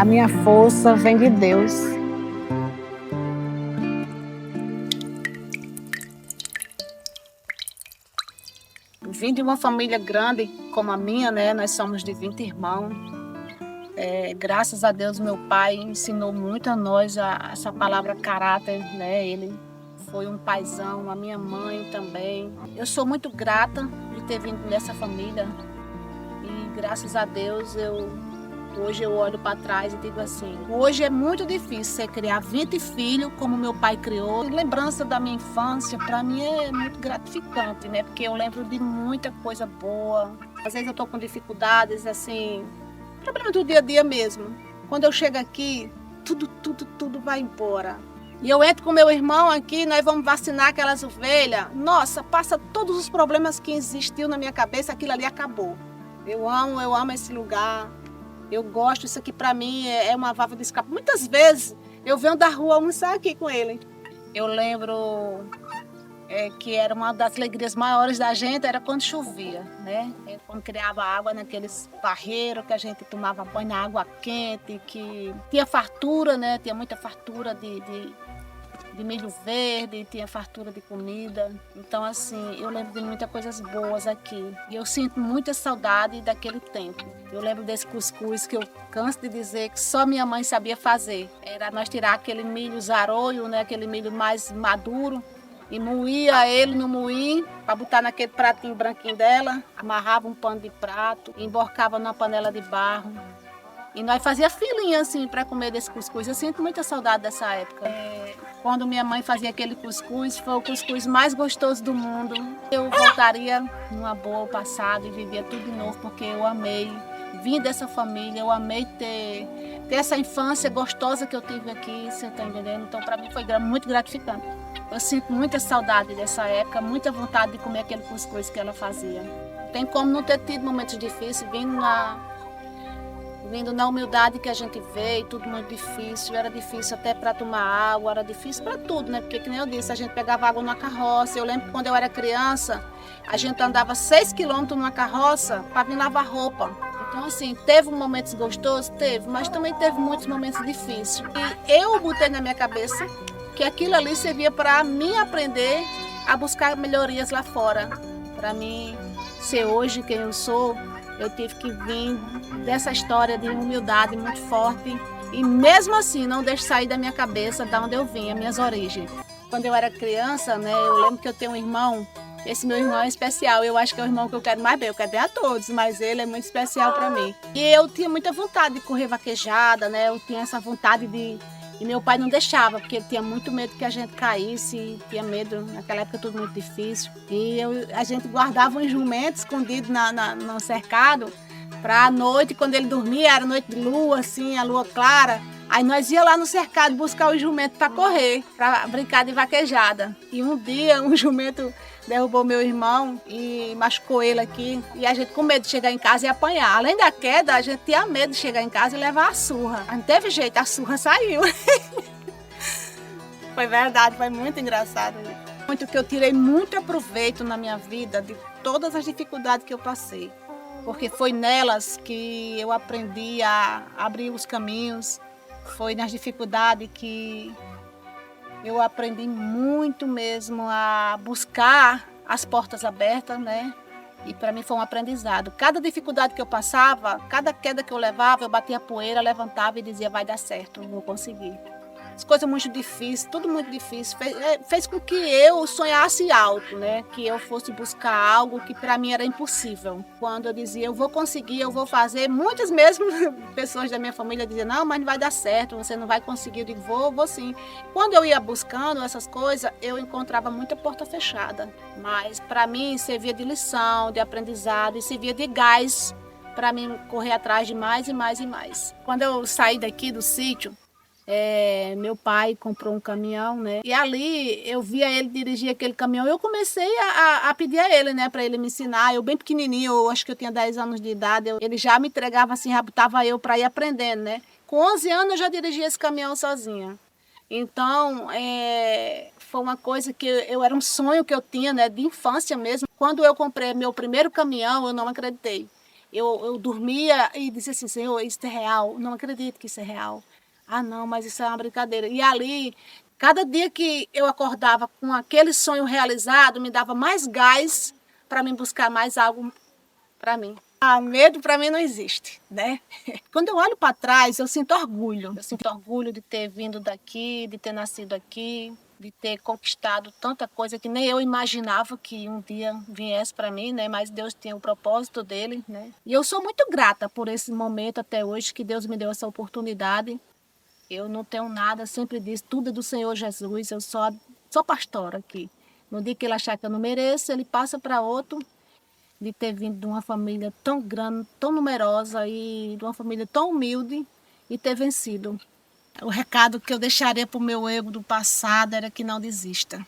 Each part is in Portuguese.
A minha força vem de Deus. Vim de uma família grande como a minha, né? Nós somos de 20 irmãos. Graças a Deus, meu pai ensinou muito a nós essa palavra caráter, né? Ele foi um paizão, a minha mãe também. Eu sou muito grata de ter vindo nessa família e graças a Deus hoje eu olho para trás e digo assim, hoje é muito difícil você criar 20 filhos como meu pai criou. A lembrança da minha infância, para mim, é muito gratificante, né? Porque eu lembro de muita coisa boa. Às vezes eu estou com dificuldades, assim, problema do dia a dia mesmo. Quando eu chego aqui, tudo vai embora. E eu entro com meu irmão aqui, nós vamos vacinar aquelas ovelhas. Nossa, passa todos os problemas que existiam na minha cabeça, aquilo ali acabou. Eu amo esse lugar. Eu gosto, isso aqui para mim é uma válvula de escape. Muitas vezes eu venho da rua almoçar aqui com ele. Eu lembro que era uma das alegrias maiores da gente, era quando chovia, né? Quando criava água naqueles barreiros, que a gente tomava banho na água quente, que tinha fartura, né? Tinha muita fartura de milho verde, tinha fartura de comida. Então, assim, eu lembro de muitas coisas boas aqui. E eu sinto muita saudade daquele tempo. Eu lembro desse cuscuz que eu canso de dizer que só minha mãe sabia fazer. Era nós tirar aquele milho zaroio, né, aquele milho mais maduro, e moía ele no moinho para botar naquele pratinho branquinho dela. Amarrava um pano de prato, emborcava numa panela de barro. E nós fazia filinha assim para comer desse cuscuz. Eu sinto muita saudade dessa época. Quando minha mãe fazia aquele cuscuz, foi o cuscuz mais gostoso do mundo. Eu voltaria numa boa ao passado e vivia tudo de novo, porque eu amei vir dessa família, eu amei ter essa infância gostosa que eu tive aqui, você está entendendo? Então, para mim foi muito gratificante. Eu sinto muita saudade dessa época, muita vontade de comer aquele cuscuz que ela fazia. Não tem como não ter tido momentos difíceis, vindo na humildade que a gente veio, tudo muito difícil, era difícil até para tomar água, era difícil para tudo, né? Porque, que nem eu disse, a gente pegava água numa carroça. Eu lembro que quando eu era criança, a gente andava 6 quilômetros numa carroça para vir lavar roupa. Então, assim, teve momentos gostosos? Teve, mas também teve muitos momentos difíceis. E eu botei na minha cabeça que aquilo ali servia para mim aprender a buscar melhorias lá fora. Para mim ser hoje quem eu sou, eu tive que vir dessa história de humildade muito forte e mesmo assim não deixo sair da minha cabeça de onde eu vim, as minhas origens. Quando eu era criança, né, eu lembro que eu tenho um irmão, esse meu irmão é especial, eu acho que é o irmão que eu quero mais bem, eu quero bem a todos, mas ele é muito especial para mim. E eu tinha muita vontade de correr vaquejada, né, eu tinha essa vontade de... E meu pai não deixava, porque ele tinha muito medo que a gente caísse, tinha medo, naquela época tudo muito difícil. E a gente guardava um jumento escondido no cercado, para a noite, quando ele dormia, era noite de lua, assim, a lua clara. Aí nós ia lá no cercado buscar o jumento para correr, para brincar de vaquejada. E um dia um jumento derrubou meu irmão e machucou ele aqui. E a gente com medo de chegar em casa e apanhar. Além da queda, a gente tinha medo de chegar em casa e levar a surra. Não teve jeito, a surra saiu. Foi verdade, foi muito engraçado. Muito que eu tirei muito proveito na minha vida de todas as dificuldades que eu passei. Porque foi nelas que eu aprendi a abrir os caminhos. Foi nas dificuldades que eu aprendi muito mesmo a buscar as portas abertas, né? E para mim foi um aprendizado. Cada dificuldade que eu passava, cada queda que eu levava, eu batia a poeira, levantava e dizia, vai dar certo, eu vou conseguir. As coisas muito difíceis, tudo muito difícil, fez com que eu sonhasse alto, né? Que eu fosse buscar algo que para mim era impossível. Quando eu dizia, eu vou conseguir, eu vou fazer, muitas mesmo pessoas da minha família diziam, não, mas não vai dar certo, você não vai conseguir. Eu digo, vou sim. Quando eu ia buscando essas coisas, eu encontrava muita porta fechada. Mas para mim servia de lição, de aprendizado e servia de gás para mim correr atrás de mais e mais e mais. Quando eu saí daqui do sítio, meu pai comprou um caminhão, né? E ali eu via ele dirigir aquele caminhão. Eu comecei a pedir a ele, né? Para ele me ensinar. Eu bem pequenininho, eu acho que eu tinha 10 anos de idade. Ele já me entregava assim, já botava eu para ir aprendendo, né? Com 11 anos eu já dirigia esse caminhão sozinha. Então, foi uma coisa que era um sonho que eu tinha, né? De infância mesmo. Quando eu comprei meu primeiro caminhão, eu não acreditei. Eu dormia e dizia assim, Senhor, isso é real? Não acredito que isso é real. Ah, não, mas isso é uma brincadeira. E ali, cada dia que eu acordava com aquele sonho realizado, me dava mais gás para mim buscar mais algo para mim. Ah, medo para mim não existe, né? Quando eu olho para trás, eu sinto orgulho. Eu sinto orgulho de ter vindo daqui, de ter nascido aqui, de ter conquistado tanta coisa que nem eu imaginava que um dia viesse para mim, né? Mas Deus tem o propósito dele, né? E eu sou muito grata por esse momento até hoje que Deus me deu essa oportunidade. Eu não tenho nada, sempre disse, tudo é do Senhor Jesus. Eu sou pastora aqui. No dia que ele achar que eu não mereço, ele passa para outro, de ter vindo de uma família tão grande, tão numerosa e de uma família tão humilde e ter vencido. O recado que eu deixaria para o meu ego do passado era que não desista.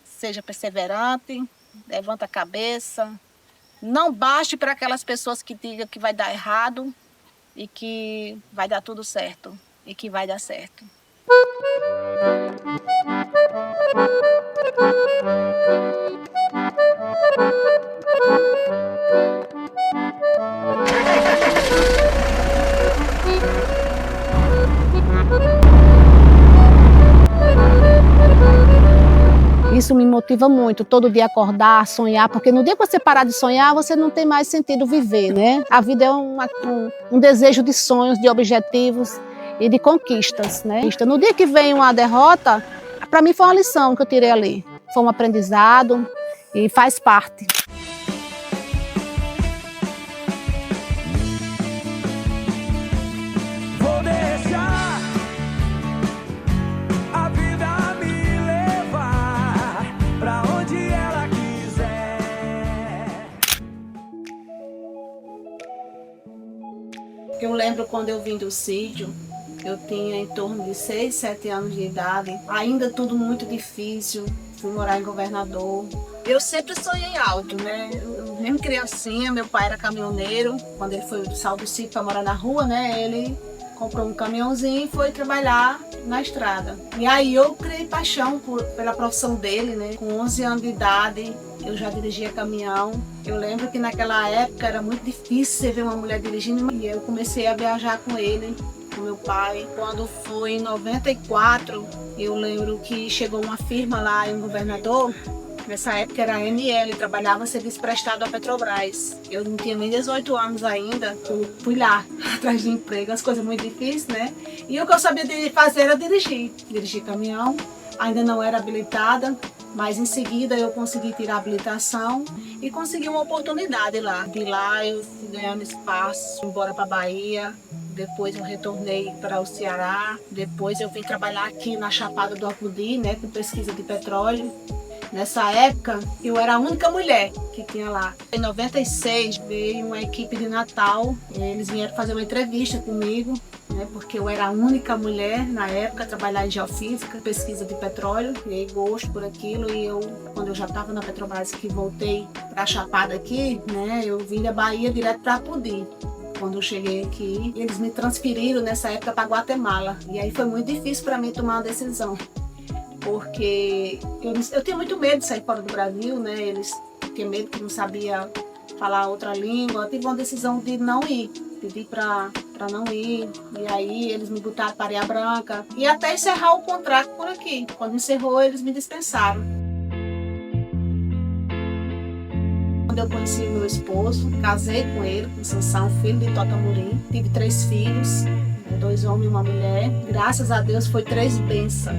Seja perseverante, levanta a cabeça, não baixe para aquelas pessoas que digam que vai dar errado e que vai dar tudo certo e que vai dar certo. Isso me motiva muito, todo dia acordar, sonhar, porque no dia que você parar de sonhar, você não tem mais sentido viver, né? A vida é um desejo de sonhos, de objetivos e de conquistas, né? No dia que vem uma derrota, para mim foi uma lição que eu tirei ali. Foi um aprendizado e faz parte. Eu lembro quando eu vim do sítio, eu tinha em torno de 6, 7 anos de idade, ainda tudo muito difícil, fui morar em Governador. Eu sempre sonhei alto, né? Mesmo criancinha, meu pai era caminhoneiro, quando ele saiu do sítio para morar na rua, né? Ele comprou um caminhãozinho e foi trabalhar na estrada. E aí eu criei paixão pela profissão dele, né? Com 11 anos de idade, eu já dirigia caminhão. Eu lembro que naquela época era muito difícil você ver uma mulher dirigindo e eu comecei a viajar com ele, com meu pai. Quando foi em 94, eu lembro que chegou uma firma lá em Governador. Nessa época era a ANL, trabalhava serviço prestado à Petrobras. Eu não tinha nem 18 anos ainda, eu fui lá atrás de emprego, as coisas muito difíceis, né? E o que eu sabia fazer era dirigir caminhão. Ainda não era habilitada, mas em seguida eu consegui tirar a habilitação e consegui uma oportunidade lá. De lá eu fui ganhando espaço, fui embora para a Bahia. Depois eu retornei para o Ceará. Depois eu vim trabalhar aqui na Chapada do Acudi, né, com pesquisa de petróleo. Nessa época, eu era a única mulher que tinha lá. Em 96, veio uma equipe de Natal, eles vieram fazer uma entrevista comigo, né, porque eu era a única mulher na época a trabalhar em geofísica, pesquisa de petróleo, e gosto por aquilo. E eu, quando eu já estava na Petrobras, que voltei para a Chapada aqui, né, eu vim da Bahia direto para Acudi. Quando eu cheguei aqui, eles me transferiram nessa época para Guatemala. E aí foi muito difícil para mim tomar uma decisão. Porque eu tinha muito medo de sair fora do Brasil, né? Eles tinham medo que não sabia falar outra língua. Eu tive uma decisão de não ir, pedi para não ir. E aí eles me botaram para Areia Branca. E até encerrar o contrato por aqui. Quando encerrou, eles me dispensaram. Quando eu conheci meu esposo, casei com ele, com Sansão, filho de Tota Murim. Tive 3 filhos, 2 homens e uma mulher. Graças a Deus foi 3 bênçãos.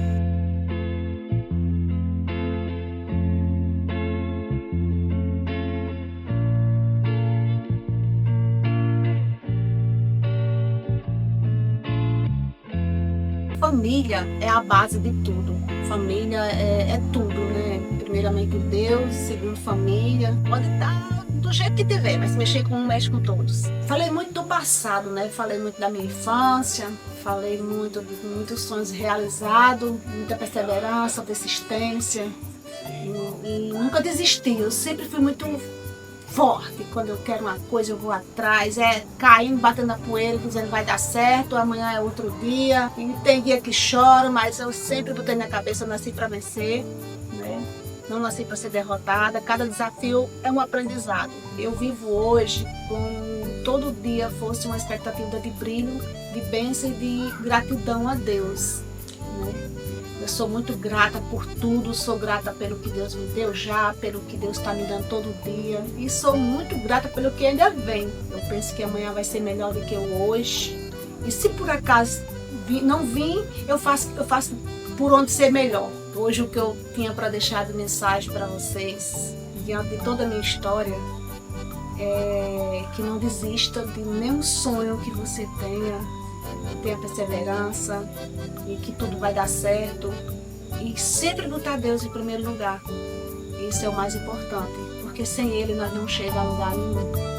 Família é a base de tudo. Família é tudo, né? Primeiramente Deus, segundo família. Pode estar do jeito que tiver, mas mexer mexe com todos. Falei muito do passado, né? Falei muito da minha infância. Falei muito de muitos sonhos realizados, muita perseverança, persistência. E nunca desisti. Eu sempre fui muito forte. Quando eu quero uma coisa, eu vou atrás. Caindo, batendo a poeira, dizendo vai dar certo, amanhã é outro dia. E tem dia que choro, mas eu sempre botei na cabeça, eu nasci para vencer, né? não nasci para ser derrotada. Cada desafio é um aprendizado. Eu vivo hoje com todo dia fosse uma expectativa de brilho, de bênção e de gratidão a Deus, né? Eu sou muito grata por tudo, sou grata pelo que Deus me deu já, pelo que Deus está me dando todo dia. E sou muito grata pelo que ainda vem. Eu penso que amanhã vai ser melhor do que o hoje. E se por acaso não vir, eu faço por onde ser melhor. Hoje o que eu tinha para deixar de mensagem para vocês, diante de toda a minha história, é que não desista de nenhum sonho que você tenha perseverança e que tudo vai dar certo. E sempre botar Deus em primeiro lugar. Isso é o mais importante, porque sem Ele nós não chegamos a lugar nenhum.